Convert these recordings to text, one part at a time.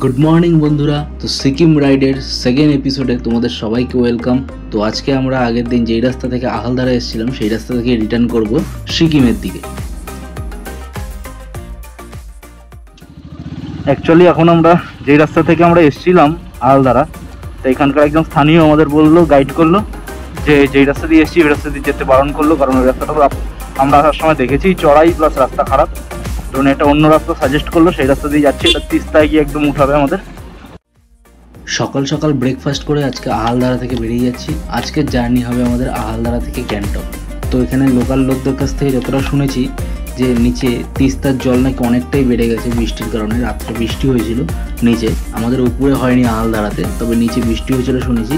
Good morning বন্ধুরা। তো সিকিম রাইডের সেকেন্ড এপিসোডে তোমাদের সবাইকে ওয়েলকাম। তো আজকে আমরা আগের দিন যেই রাস্তা থেকে আহালদারা এসেছিলাম সেই রাস্তা থেকে রিটার্ন করব সিকিমের দিকে। অ্যাকচুয়ালি এখন আমরা যেই রাস্তা থেকে আমরা এসেছিলাম আহালদারা, তো এখানকার একজন স্থানীয় আমাদের বললো, গাইড করলো যে যেই রাস্তা দিয়ে এসেছি ওই রাস্তা দিয়ে যেতে বারণ করলো, কারণ ওই রাস্তাটা আমরা আসার সময় দেখেছি চড়াই প্লাস রাস্তা খারাপ। ধরুন একটা অন্য রাস্তা সাজেস্ট করলো, সেই রাস্তা দিয়ে যাচ্ছি। এটা তিস্তায় গিয়ে একদম উঠাবে আমাদের। সকাল সকাল ব্রেকফাস্ট করে আজকে আহালদারা থেকে বেরিয়ে যাচ্ছি। আজকের জার্নি হবে আমাদের আহালদারা থেকে গ্যাংটক। তো এখানে লোকাল লোকদের কাছ থেকে যতটা শুনেছি যে নিচে তিস্তার জল নাকি অনেকটাই বেড়ে গেছে বৃষ্টির কারণে। রাত্রে বৃষ্টি হয়েছিল নিচে, আমাদের উপরে হয়নি আহালদারাতে, তবে নিচে বৃষ্টি হয়েছিল শুনেছি।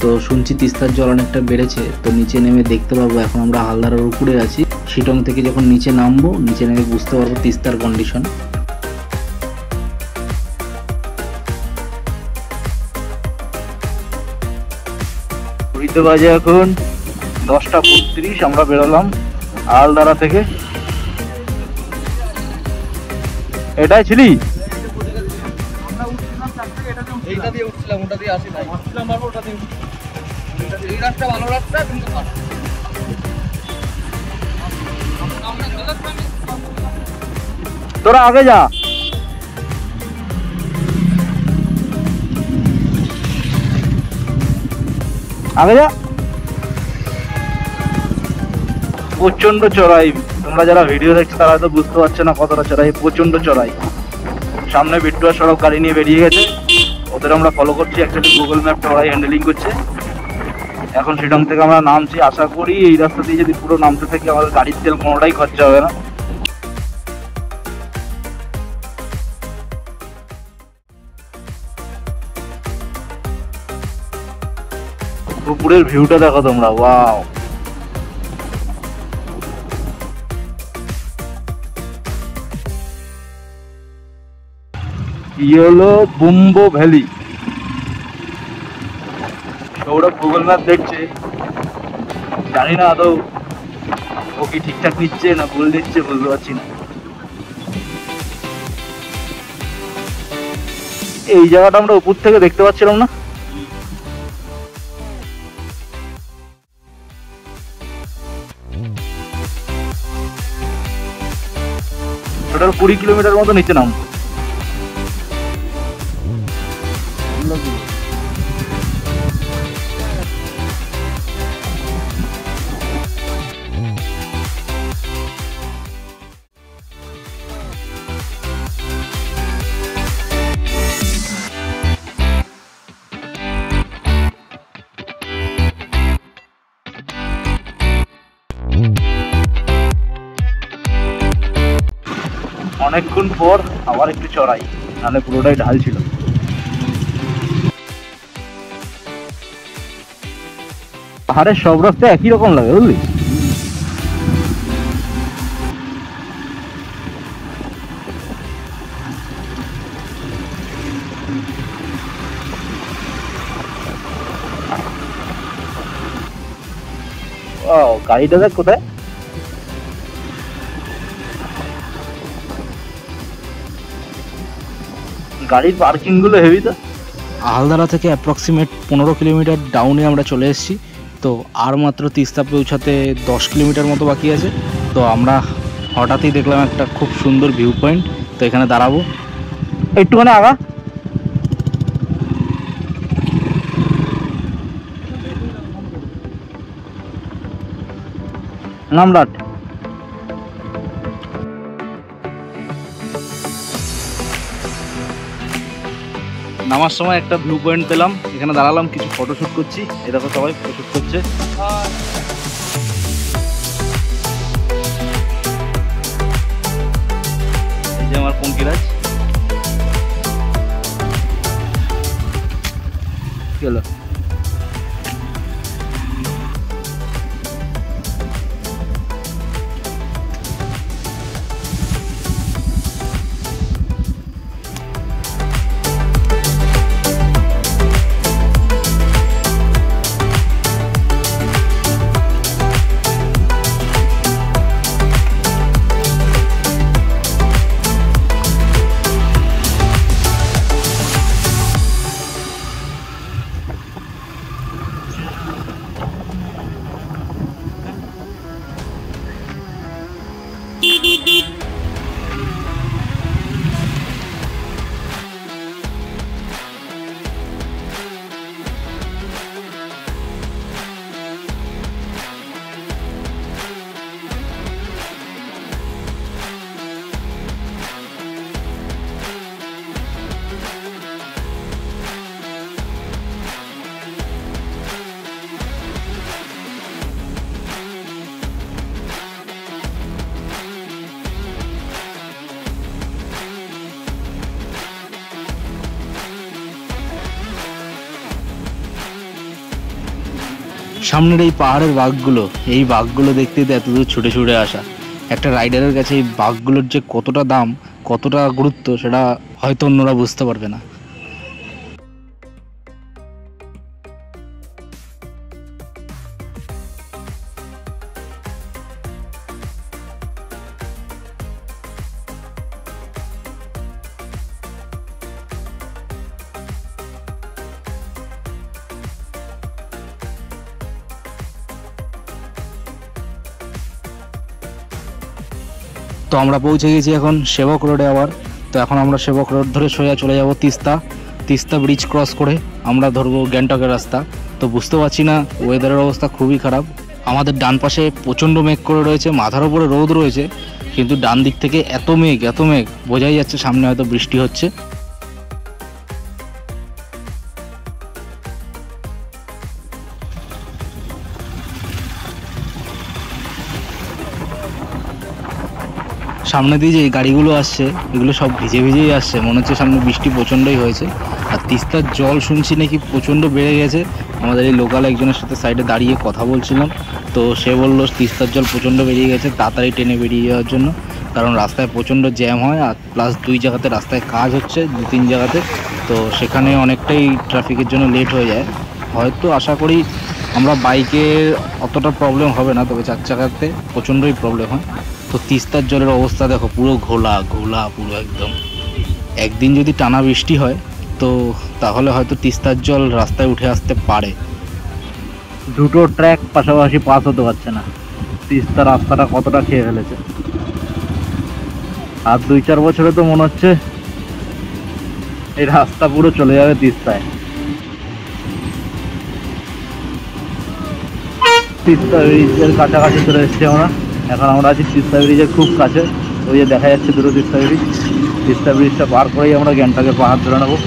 তো শুনছি তিস্তার জল অনেকটা বেড়েছে, তো নিচে নেমে দেখতে পাবো। এখন আমরা আহালদারার উপরে আছি, শিটং থেকে যখন নিচে নামবো, নিচে নেমে বুঝতে পারবো তিস্তার কন্ডিশন। ঘুরিতে বাজে এখন 10:35। আমরা বেরোলাম আহালদারা থেকে। এটাই ছিলি? এইটা দিয়ে উঠছিলাম, ওটা দিয়ে আসি নাই। উঠছিলাম বারবার, ওটা দিয়ে এই রাস্তা ভালো রাস্তা, কিন্তু তোরা আগে যা। আগে যা। প্রচন্ড চড়াই। তোমরা যারা ভিডিও দেখছো তারা তো বুঝতে পারছো না কতটা চড়াই, প্রচন্ড চড়াই। সামনে বিট্টুয়া সড়ক গাড়ি নিয়ে বেরিয়ে গেছে, ওদের আমরা ফলো করছি। অ্যাকচুয়ালি গুগল ম্যাপটা ওরাই হ্যান্ডেলিং করছে। এখন শিলং থেকে আমরা নামছি। আশা করি এই রাস্তা দিয়ে যদি পুরো নামতে থাকি আমাদের গাড়ির তেল কোনোটাই খরচা হবে না। উপরের ভিউটা দেখো তোমরা, ওয়াও। ইয়েলো বুম্বো ভ্যালি। সৌরভ গুগল ম্যাপ দেখছে, জানি না আদৌ ও কি ঠিকঠাক নিচ্ছে না ভুল দিচ্ছে, বুঝতে পারছি না। এই জায়গাটা আমরা উপর থেকে দেখতে পাচ্ছিলাম না। টোটাল 20 কিলোমিটার মতো নিচে নাম। অনেকক্ষণ পর আবার একটু চড়াই, নাহলে পুরোটাই ঢাল ছিল। পাহাড়ের সব রাস্তা একই রকম লাগে, বুঝলি? ও গাড়িটা দেখ কোথায়। গাড়ির পার্কিং গুলো হেভি তো। আহালদারা থেকে অ্যাপ্রক্সিমেট 15 কিলোমিটার ডাউনে আমরা চলে এসেছি। তো আর মাত্র তিস্তা পৌঁছাতে 10 কিলোমিটার মতো বাকি আছে। তো আমরা হঠাৎই দেখলাম একটা খুব সুন্দর ভিউ পয়েন্ট, তো এখানে দাঁড়াবো। একটুখানি আগা। নামলাট। নামার সময় একটা ভিউ পয়েন্ট পেলাম, এখানে দাঁড়ালাম, কিছু ফটোশ্যুট করছি। এই দেখো সবাই ফটোশ্যুট করছে। এই যে আমার পঙ্কিরাজ। কি হলো? সামনের এই পাহাড়ের বাঘগুলো দেখতে এত দূর ছুটে ছুটে আসা। একটা রাইডারের কাছে এই বাঘগুলোর যে কতটা দাম, কতটা গুরুত্ব, সেটা হয়তো অন্যরা বুঝতে পারবে না। তো আমরা পৌঁছে গেছি এখন সেবক রোডে আবার। তো এখন আমরা সেবক রোড ধরে সোজা চলে যাব তিস্তা ব্রিজ ক্রস করে আমরা ধরবো গ্যাংটকের রাস্তা। তো বুঝতে পারছি না, ওয়েদারের অবস্থা খুবই খারাপ। আমাদের ডান পাশে প্রচণ্ড মেঘ করে রয়েছে, মাথার উপরে রোদ রয়েছে, কিন্তু ডান দিক থেকে এত মেঘ বোঝাই যাচ্ছে সামনে হয়তো বৃষ্টি হচ্ছে। সামনে দিয়ে যে গাড়িগুলো আসছে এগুলো সব ভিজেই আসছে, মনে হচ্ছে সামনে বৃষ্টি প্রচণ্ডই হয়েছে। আর তিস্তার জল শুনছি নাকি প্রচণ্ড বেড়ে গেছে। আমাদের এই লোকাল একজনের সাথে সাইডে দাঁড়িয়ে কথা বলছিলাম, তো সে বললো তিস্তার জল প্রচণ্ড বেরিয়ে গেছে, তাড়াতাড়ি ট্রেনে বেরিয়ে যাওয়ার জন্য, কারণ রাস্তায় প্রচণ্ড জ্যাম হয়। আর প্লাস 2 জায়গাতে রাস্তায় কাজ হচ্ছে, 2-3 জায়গাতে, তো সেখানে অনেকটাই ট্রাফিকের জন্য লেট হয়ে যায়। হয়তো আশা করি আমরা বাইকে অতটা প্রবলেম হবে না, তবে 4 চাকাতে প্রচণ্ডই প্রবলেম হয়। তো তিস্তার জলের অবস্থা দেখো, পুরো ঘোলা পুরো একদম। একদিন যদি টানা বৃষ্টি হয় তো তাহলে হয়তো তিস্তার জল রাস্তায় উঠে আসতে পারে। দুটো ট্র্যাক পাশাপাশি পাস হতে পারছে না, তিস্তা রাস্তাটা কতটা খেয়ে ফেলেছে। আর 2-4 বছরে তো মনে হচ্ছে এই রাস্তা পুরো চলে যাবে তিস্তায়। তিস্তা ব্রিজের কাছাকাছি চলে এসেছি আমরা। এখন আমরা আছি তিস্তা ব্রিজের খুব কাছে। ওই যে দেখা যাচ্ছে দুটো তিস্তা ব্রিজটা পার করেই আমরা গ্যাংটকের পাহাড় ধরে নেবো।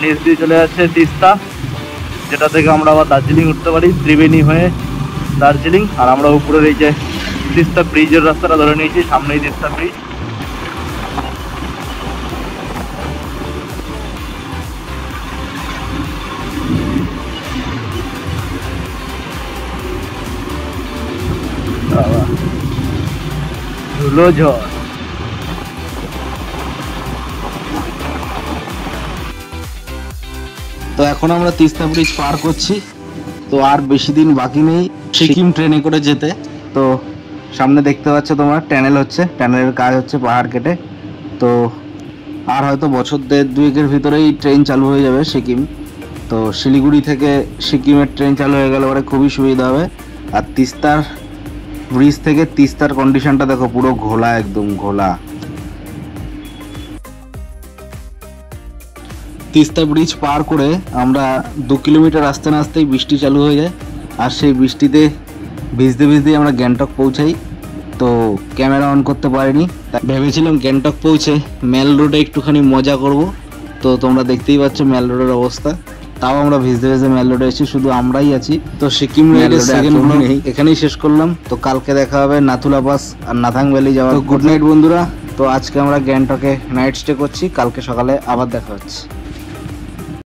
নিচ দিয়ে চলে যাচ্ছে তিস্তা, যেটা থেকে আমরা আবার দার্জিলিং উঠতে পারি, ত্রিবেণী হয়ে দার্জিলিং। আর আমরা উপরের এই যে তিস্তা ব্রিজের রাস্তাটা ধরে নিয়েছি, সামনেই তিস্তা ব্রিজ। ধুলো ঝড়। তো এখন আমরা তিস্তা ব্রিজ পার করছি। তো আর বেশি দিন বাকি নেই সিকিম ট্রেনে করে যেতে। তো সামনে দেখতে পাচ্ছ তোমার টানেল হচ্ছে, টানেলের কাজ হচ্ছে পাহাড় কেটে। তো আর হয়তো বছর 1.5-2 ভিতরেই ট্রেন চালু হয়ে যাবে সিকিম। তো শিলিগুড়ি থেকে সিকিমের ট্রেন চালু হয়ে গেলে পরে খুবই সুবিধা হবে। আর তিস্তার ব্রিজ থেকে তিস্তার কন্ডিশনটা দেখো, পুরো ঘোলা, একদম ঘোলা। তিস্তা ব্রিজ পার করে আমরা 2 কিলোমিটার আসতে না আসতেই বৃষ্টি চালু হয়ে যায়। আর সেই বৃষ্টিতে ভিজতে আমরা গ্যাংটক পৌঁছাই। তো ক্যামেরা অন করতে পারিনি, ভেবেছিলাম গ্যাংটক পৌঁছে মেল রোডে একটুখানি মজা করব। তো তোমরা দেখতেই পাচ্ছ মেল রোডের অবস্থা। তাও আমরা ভিজতে মেল রোডে এসেছি, শুধু আমরাই আছি। তো সিকিম রাইডের সেকেন্ড ব্লগ এখানেই শেষ করলাম। তো কালকে দেখা হবে নাথুলা পাস আর নাথাং ভ্যালি যাওয়ার। গুড নাইট বন্ধুরা। তো আজকে আমরা গ্যাংটকে নাইট স্টে করছি, কালকে সকালে আবার দেখা হচ্ছে।